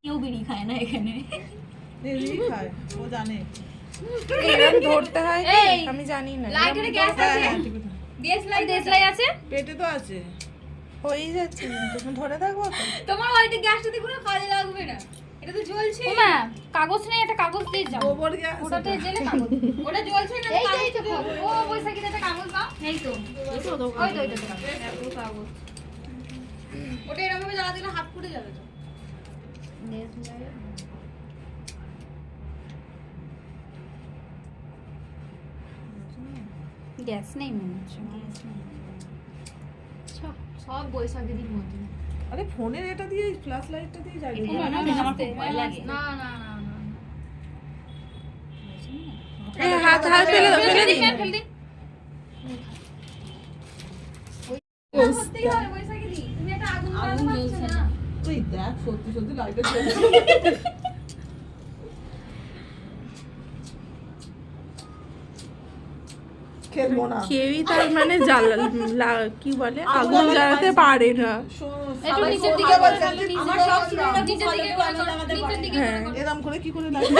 কেউ বিড়ি খায় না এখানে। বিড়ি খায়, ও জানে। এরকম ধরতে হয় আমি জানি না। লাইটারে গ্যাস আছে, দেশলাই আছে, পেটে তো আছে। হয়ে যাচ্ছে, তখন ধরে থাকবো তো। তোমার ওইটা গ্যাসটা দিয়ে কোনো কাজে লাগবে না, এটা তো জ্বলছে। ওমা কাগজ নেই, একটা কাগজ দিয়ে যাও। গোবর গ্যাস ওটাতে জেলে কাগজ, ওটা জ্বলছে না। এই তো ও বৈশাখীতে একটা কাগজ দাও। এই তো ওই তো কাগজ, ওটা এরকম ভাবে জ্বালা দিলে হাত পুড়ে যাবে তো। গ্যাস নেই মনে হচ্ছে, সব বৈশাখীর মধ্যে। আরে ফোনের এটা দিয়ে ফ্ল্যাশ লাইটটা দিয়ে জ্বালিয়ে দাও। আমার খুব ভয় লাগে। না না না না হাত ফেলে দাও, ফেলে দিন। ফেল দিন। সত্যি হয় বৈশাখী দি, তুমি একটা আগুন জ্বলছে না। তুই দেখ সত্যি সত্যি লাইটটা জ্বলছে। খেলবো না। কেউই তার মানে কি বলে আগুন জ্বালাতে পারে না। একটু নিচের দিকে আমার সব নিচের দিকে নিচের দিকে এরকম করে কি করে লাইট